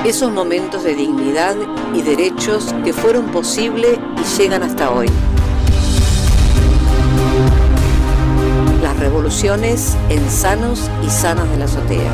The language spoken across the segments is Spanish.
Esos momentos de dignidad y derechos que fueron posible y llegan hasta hoy. Las revoluciones en Sanos y Sanas de la Azotea.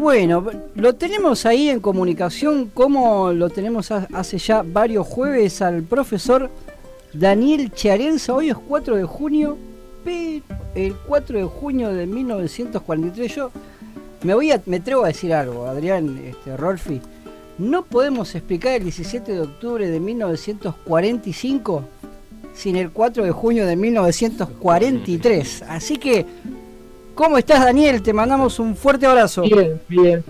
Bueno, lo tenemos ahí en comunicación, como lo tenemos hace ya varios jueves, al profesor Daniel Chiarenza. Hoy es 4 de junio, pero el 4 de junio de 1943, yo me atrevo a decir algo, Adrián, Rolfi, no podemos explicar el 17 de octubre de 1945 sin el 4 de junio de 1943, así que... ¿Cómo estás, Daniel? Te mandamos un fuerte abrazo. Bien,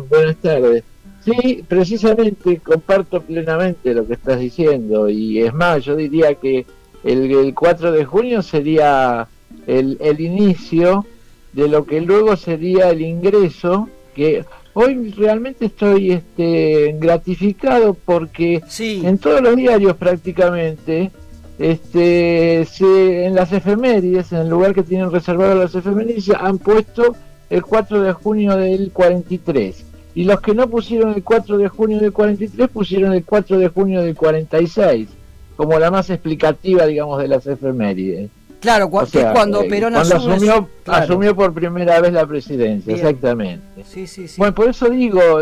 buenas tardes. Sí, precisamente comparto plenamente lo que estás diciendo, y es más, yo diría que el 4 de junio sería el inicio de lo que luego sería el ingreso, que hoy realmente estoy gratificado porque sí, en todos los diarios prácticamente... en las efemérides, en el lugar que tienen reservado las efemérides, han puesto el 4 de junio del 43, y los que no pusieron el 4 de junio del 43 pusieron el 4 de junio del 46 como la más explicativa, digamos, de las efemérides. Claro, o sea, cuando Perón asumió por primera vez la presidencia. Bien. Exactamente. Sí. Bueno, por eso digo,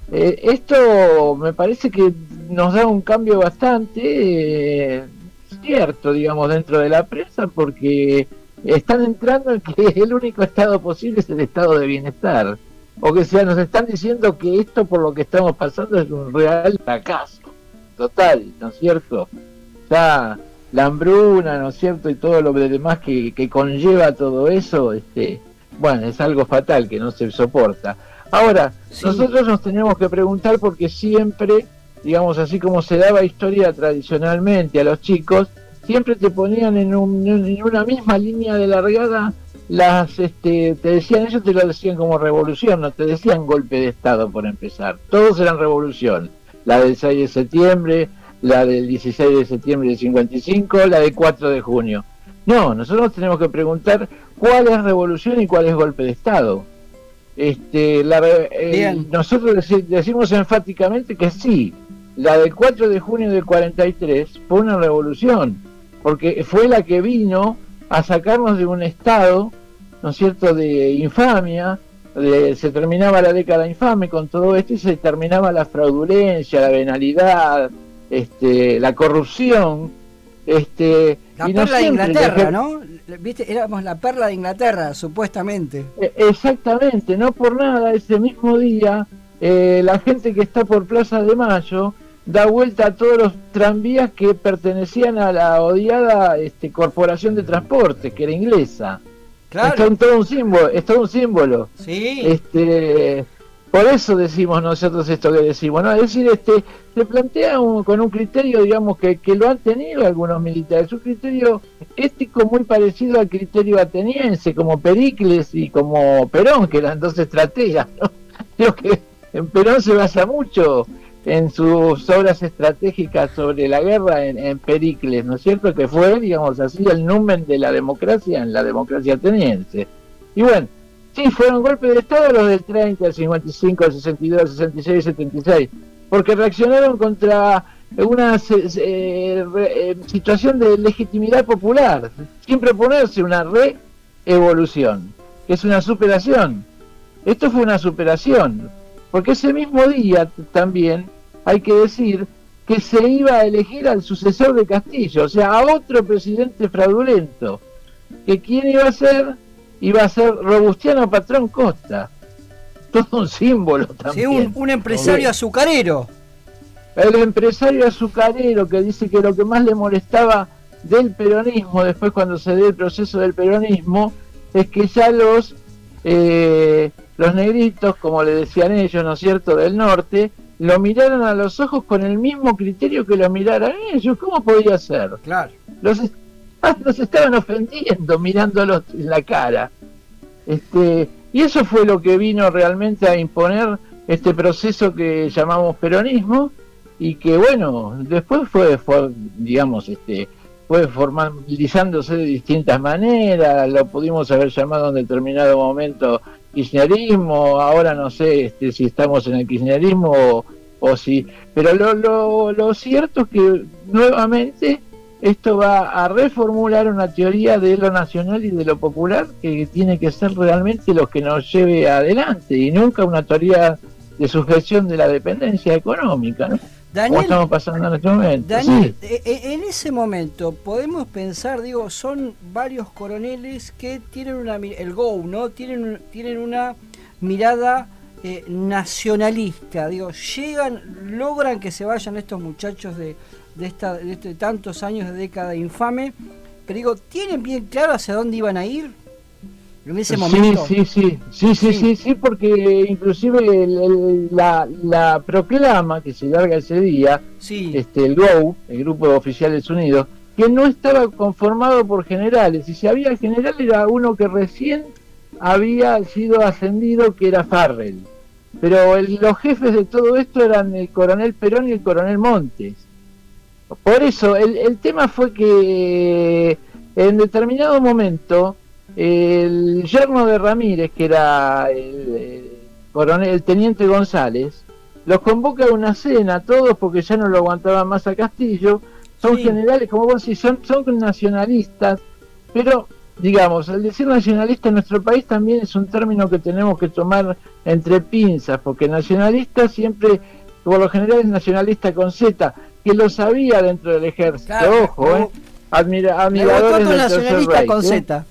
esto me parece que nos da un cambio bastante cierto, digamos, dentro de la prensa, porque están entrando en que el único estado posible es el estado de bienestar, o que sea, nos están diciendo que esto por lo que estamos pasando es un real fracaso total, ¿no es cierto? Ya la hambruna, ¿no es cierto?, y todo lo demás que conlleva todo eso, bueno, es algo fatal que no se soporta. Ahora, sí, nosotros nos tenemos que preguntar, porque siempre, digamos, así como se daba historia tradicionalmente a los chicos, siempre te ponían en una misma línea de largada te decían, ellos te lo decían como revolución, no te decían golpe de Estado por empezar, todos eran revolución, la del 6 de septiembre, la del 16 de septiembre del 55, la del 4 de junio. No, nosotros tenemos que preguntar cuál es revolución y cuál es golpe de Estado. Nosotros decimos enfáticamente que sí, la del 4 de junio del 43 fue una revolución, porque fue la que vino a sacarnos de un estado, ¿no es cierto?, de infamia. Se terminaba la década infame con todo esto y se terminaba la fraudulencia, la venalidad, la corrupción, la perla de Inglaterra, ¿no? ¿Viste? Éramos la perla de Inglaterra, supuestamente. Exactamente, no por nada ese mismo día la gente que está por Plaza de Mayo da vuelta a todos los tranvías que pertenecían a la odiada Corporación de Transporte, que era inglesa. Claro. Es todo un símbolo. Sí. Por eso decimos nosotros esto que decimos, ¿no? Es decir, se plantea con un criterio, digamos, que lo han tenido algunos militares, un criterio ético muy parecido al criterio ateniense, como Pericles y como Perón, que eran dos estrategas, ¿no? Creo que en Perón se basa mucho en sus obras estratégicas sobre la guerra en Pericles, ¿no es cierto?, que fue, digamos así, el numen de la democracia en la democracia ateniense. Y bueno, sí, fueron golpes de Estado los del 30, el 55, el 62, el 66, el 76, porque reaccionaron contra una situación de legitimidad popular, sin proponerse una reevolución, que es una superación. Esto fue una superación, porque ese mismo día también hay que decir que se iba a elegir al sucesor de Castillo, o sea, a otro presidente fraudulento, que ¿quién iba a ser? Iba a ser Robustiano Patrón Costa, todo un símbolo también. Sí, un empresario azucarero. El empresario azucarero que dice que lo que más le molestaba del peronismo, después cuando se dé el proceso del peronismo, es que ya los negritos, como le decían ellos, ¿no es cierto?, del norte, lo miraron a los ojos con el mismo criterio que lo miraran ellos. ¿Cómo podía ser? Claro. Los estaban ofendiendo mirándolos en la cara. Y eso fue lo que vino realmente a imponer este proceso que llamamos peronismo, y que bueno, después fue digamos, fue formalizándose de distintas maneras. Lo pudimos haber llamado en determinado momento kirchnerismo, ahora no sé si estamos en el kirchnerismo o si, pero lo cierto es que nuevamente esto va a reformular una teoría de lo nacional y de lo popular que tiene que ser realmente lo que nos lleve adelante, y nunca una teoría de sujeción de la dependencia económica, ¿no? Daniel, como estamos pasando en este momento. Daniel, Sí. En ese momento podemos pensar, digo, son varios coroneles que tienen el GO, ¿no? Tienen una mirada nacionalista, digo, logran que se vayan estos muchachos de tantos años de década infame, pero digo, ¿tienen bien claro hacia dónde iban a ir en ese momento? Sí, porque inclusive la proclama que se larga ese día, el GO, el Grupo de Oficiales Unidos, que no estaba conformado por generales, y si había general era uno que recién había sido ascendido, que era Farrell, pero los jefes de todo esto eran el coronel Perón y el coronel Montes. Por eso el tema fue que en determinado momento el yerno de Ramírez, que era el teniente González, los convoca a una cena a todos porque ya no lo aguantaban más a Castillo. Son generales, como vos decís, son nacionalistas, pero digamos, al decir nacionalista en nuestro país también es un término que tenemos que tomar entre pinzas, porque nacionalista siempre, por lo general, es nacionalista con Z, que lo sabía dentro del ejército, claro, ojo, admiradores del nacionalista Tercer con Reich, Z.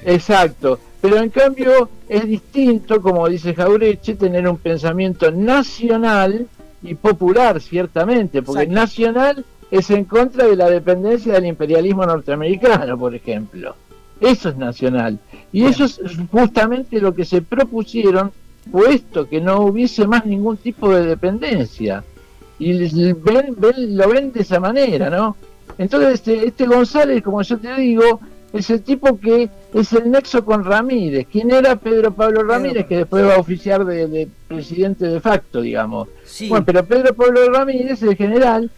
Exacto, pero en cambio es distinto, como dice Jauretche, tener un pensamiento nacional y popular, ciertamente, porque Exacto. Nacional es en contra de la dependencia del imperialismo norteamericano, por ejemplo. Eso es nacional. Y eso es justamente lo que se propusieron, puesto que no hubiese más ningún tipo de dependencia. Y lo ven de esa manera, ¿no? Entonces este González, como yo te digo, es el tipo que es el nexo con Ramírez. ¿Quién era Pedro Pablo Ramírez? Que después va a oficiar de presidente de facto, digamos. Sí. Bueno, pero Pedro Pablo Ramírez, el general,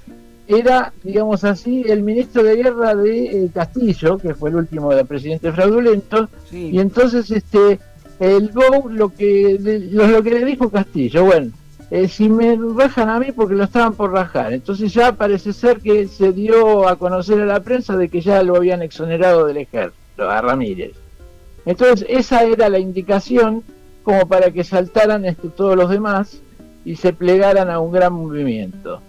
era, digamos así, el ministro de guerra de Castillo, que fue el último presidente fraudulento. Sí. Y entonces el GO lo que le dijo Castillo, bueno, si me rajan a mí, porque lo estaban por rajar. Entonces ya parece ser que se dio a conocer a la prensa de que ya lo habían exonerado del ejército, a Ramírez. Entonces esa era la indicación como para que saltaran todos los demás y se plegaran a un gran movimiento.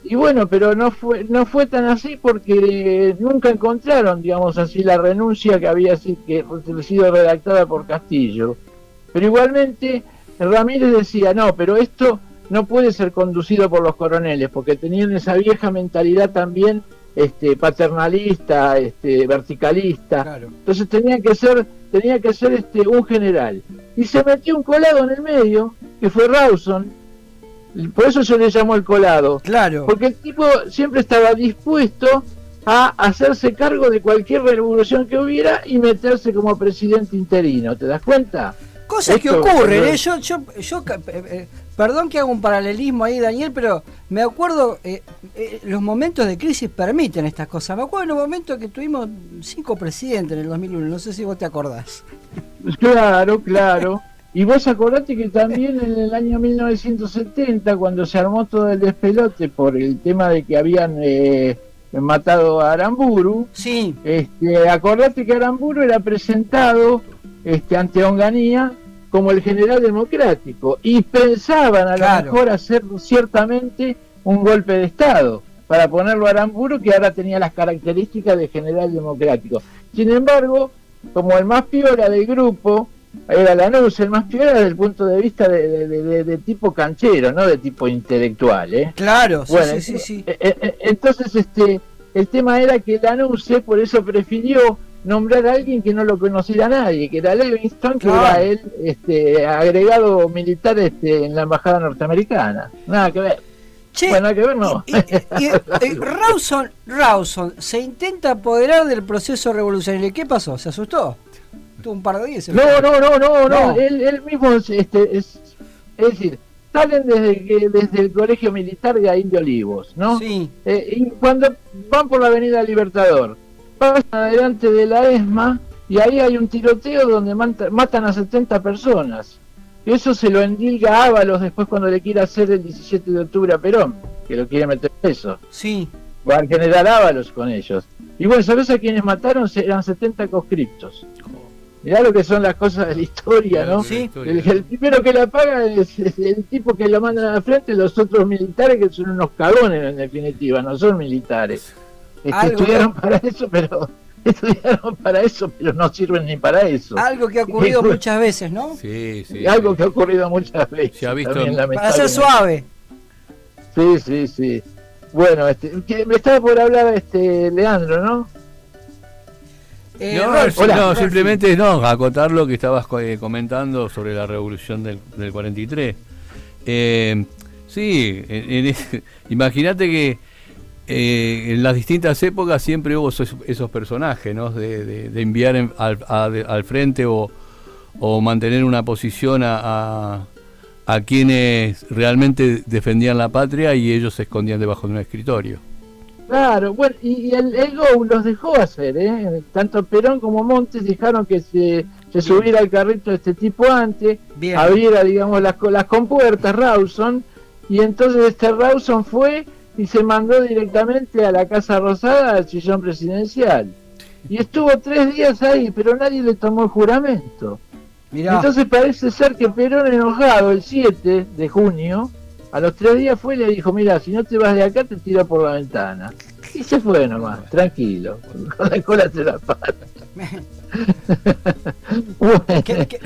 Y bueno, pero no fue tan así, porque nunca encontraron, digamos así, la renuncia que había sido redactada por Castillo. Pero igualmente Ramírez decía, no, pero esto no puede ser conducido por los coroneles, porque tenían esa vieja mentalidad también paternalista, verticalista. Claro. Entonces tenía que ser un general. Y se metió un colado en el medio, que fue Rawson. Por eso se le llamó el colado. Claro. Porque el tipo siempre estaba dispuesto a hacerse cargo de cualquier revolución que hubiera y meterse como presidente interino. ¿Te das cuenta? Cosas que ocurren, yo perdón que haga un paralelismo ahí, Daniel, pero me acuerdo, los momentos de crisis permiten estas cosas. Me acuerdo en un momento que tuvimos 5 presidentes en el 2001, no sé si vos te acordás. Claro. Y vos acordate que también en el año 1970, cuando se armó todo el despelote por el tema de que habían matado a Aramburu, sí. Acordate que Aramburu era presentado ante Onganía como el general democrático, y pensaban a lo mejor hacer ciertamente un golpe de Estado para ponerlo a Aramburu, que ahora tenía las características de general democrático. Sin embargo, como el más piola del grupo era Lanús, el más piola desde el punto de vista de tipo canchero, no de tipo intelectual, Claro, bueno, sí. Entonces el tema era que Lanús por eso prefirió nombrar a alguien que no lo conociera nadie, que era Livingston, que Claro. era el agregado militar en la embajada norteamericana. Nada que ver. Che, Bueno, nada que ver, no. Rawson se intenta apoderar del proceso revolucionario. ¿Qué pasó? ¿Se asustó? Tuvo un par de días. No. No. Él mismo es decir, salen desde el colegio militar de ahí de Olivos, ¿no? Sí. Y cuando van por la avenida Libertador, pasan adelante de la ESMA y ahí hay un tiroteo donde matan a 70 personas. Eso se lo endilga Ábalos después cuando le quiere hacer el 17 de octubre a Perón, que lo quiere meter preso. Sí. Va al general Ábalos con ellos. Y bueno, ¿sabes a quienes mataron? Eran 70 conscriptos. Mirá lo que son las cosas de la historia, ¿no? Sí. El primero que la paga es el tipo que lo mandan a la frente, los otros militares que son unos cagones en definitiva, no son militares. Estudiaron para eso, pero no sirven ni para eso. Algo que ha ocurrido muchas veces, ¿no? Sí. Algo que ha ocurrido muchas veces. Se ha visto también, Para ser suave. Sí. Bueno, que me estaba por hablar Leandro, ¿no? No, simplemente acotar lo que estabas comentando sobre la revolución del 43. Imagínate que en las distintas épocas siempre hubo esos personajes, ¿no? De enviar al frente o mantener una posición a quienes realmente defendían la patria y ellos se escondían debajo de un escritorio. Claro, bueno, y el GO los dejó hacer, tanto Perón como Montes dejaron que se subiera al carrito de este tipo antes, Bien. abriera, digamos, las compuertas, Rawson, y entonces Rawson fue y se mandó directamente a la Casa Rosada, al sillón presidencial. Y estuvo 3 días ahí, pero nadie le tomó el juramento. Mirá. Entonces parece ser que Perón, enojado el 7 de junio, a los 3 días fue y le dijo: mira, si no te vas de acá te tiro por la ventana. Y se fue nomás, tranquilo, con la cola entre las patas. Bueno.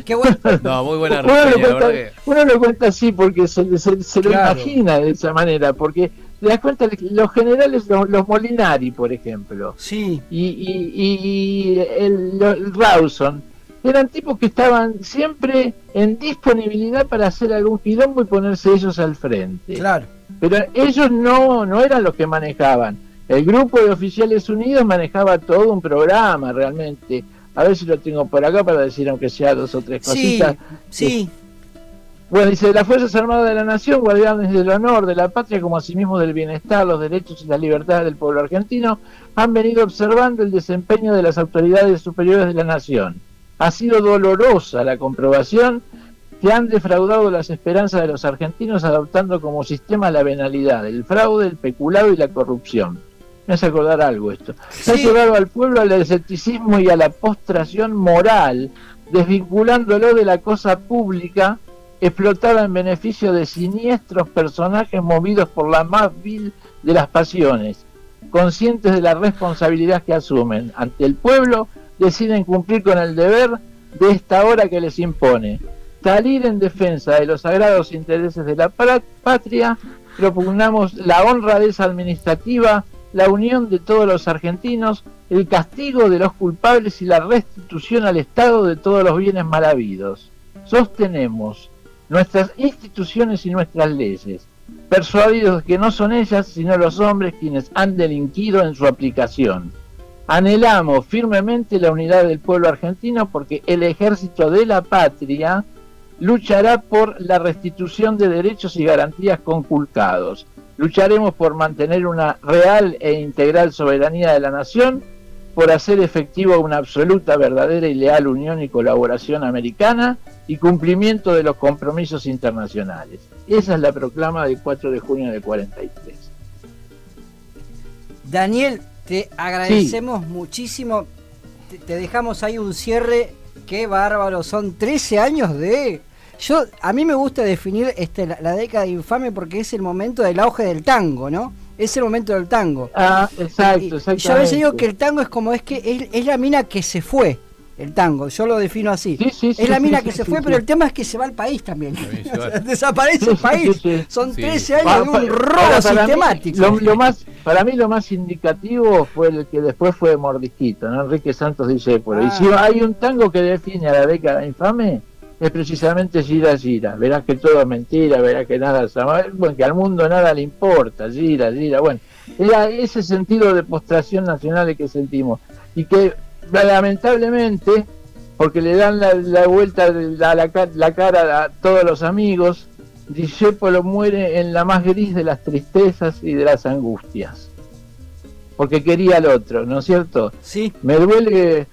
Qué bueno. No, muy buena reseña, la verdad que... Uno lo cuenta así porque se lo Claro. imagina de esa manera, porque te das cuenta, los generales, los Molinari, por ejemplo, Sí. y el Rawson, eran tipos que estaban siempre en disponibilidad para hacer algún quilombo y ponerse ellos al frente. Claro. Pero ellos no eran los que manejaban. El grupo de oficiales unidos manejaba todo un programa realmente. A ver si lo tengo por acá para decir aunque sea 2 o 3 cositas. Sí. Bueno, dice: las Fuerzas Armadas de la Nación, guardianes del honor de la patria, como asimismo del bienestar, los derechos y las libertades del pueblo argentino, han venido observando el desempeño de las autoridades superiores de la Nación. Ha sido dolorosa la comprobación que han defraudado las esperanzas de los argentinos adoptando como sistema la venalidad, el fraude, el peculado y la corrupción. Me hace acordar algo esto. Se ha llevado al pueblo al escepticismo y a la postración moral, desvinculándolo de la cosa pública, explotada en beneficio de siniestros personajes movidos por la más vil de las pasiones, conscientes de la responsabilidad que asumen ante el pueblo, deciden cumplir con el deber de esta hora que les impone: salir en defensa de los sagrados intereses de la patria. Propugnamos la honradez administrativa, la unión de todos los argentinos, el castigo de los culpables y la restitución al Estado de todos los bienes mal habidos. Sostenemos nuestras instituciones y nuestras leyes, persuadidos de que no son ellas sino los hombres quienes han delinquido en su aplicación. Anhelamos firmemente la unidad del pueblo argentino porque el ejército de la patria luchará por la restitución de derechos y garantías conculcados. Lucharemos por mantener una real e integral soberanía de la nación, por hacer efectiva una absoluta, verdadera y leal unión y colaboración americana y cumplimiento de los compromisos internacionales. Esa es la proclama del 4 de junio del 43. Daniel, te agradecemos muchísimo. Te dejamos ahí un cierre. Qué bárbaro. Son 13 años de... A mí me gusta definir la década infame porque es el momento del auge del tango, ¿no? Es el momento del tango. Ah, exacto, exactamente. Yo a veces digo que el tango es la mina que se fue, el tango, yo lo defino así. Sí, es la mina que se fue, pero el tema es que se va al país también. Desaparece el país. Son 13 años de un robo sistemático. para mí lo más indicativo fue el que después fue Mordisquito, ¿no? Enrique Santos Discépolo. Y si hay un tango que define a la década infame, es precisamente Gira Gira. Verás que todo es mentira, verás que nada es amor, bueno, que al mundo nada le importa, Gira Gira. Bueno, era ese sentido de postración nacional que sentimos. Y que lamentablemente, porque le dan la vuelta a la cara a todos los amigos, Discépolo muere en la más gris de las tristezas y de las angustias, porque quería al otro, ¿no es cierto? Sí. Me duele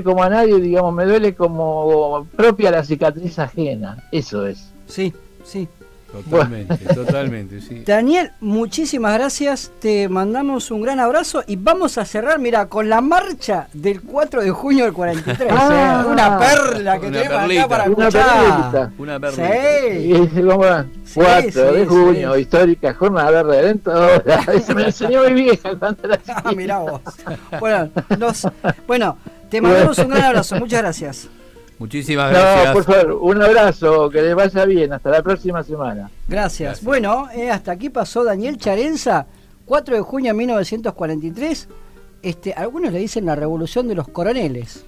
como a nadie, digamos, me duele como propia la cicatriz ajena, eso es. Sí, sí. Totalmente, totalmente, sí. Daniel, muchísimas gracias, te mandamos un gran abrazo y vamos a cerrar, mira, con la marcha del 4 de junio del 43. Una perla que Una tenemos perlita. acá para Una escuchar. perlita. Una perlita. Y Sí. dice, ¿cómo va? Sí, 4 de sí, junio, sí. histórica jornada verde redentora. Eso me lo enseñó mi vieja cuando era Ah, chiquita. mirá vos. Bueno, te mandamos un gran abrazo, muchas gracias. Muchísimas No, gracias. por favor, un abrazo, que les vaya bien, hasta la próxima semana. Gracias. Bueno, hasta aquí pasó Daniel Charenza, 4 de junio de 1943. Algunos le dicen la revolución de los coroneles.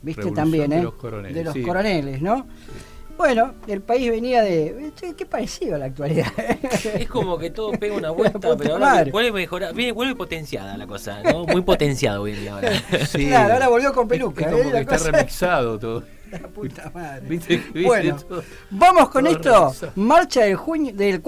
¿Viste? Revolución También, de los coroneles, de los sí. coroneles, ¿no? Bueno, el país venía de... Qué parecido a la actualidad. Es como que todo pega una vuelta, La puta pero ahora madre. vuelve mejorar, vuelve potenciada la cosa, ¿no? Muy potenciado hoy en día ahora. Sí. Claro, ahora volvió con peluca. Es como La que está cosa- remixado todo. La puta madre. ¿Viste? Bueno, Todo. vamos con todo esto. remixado. Marcha del 4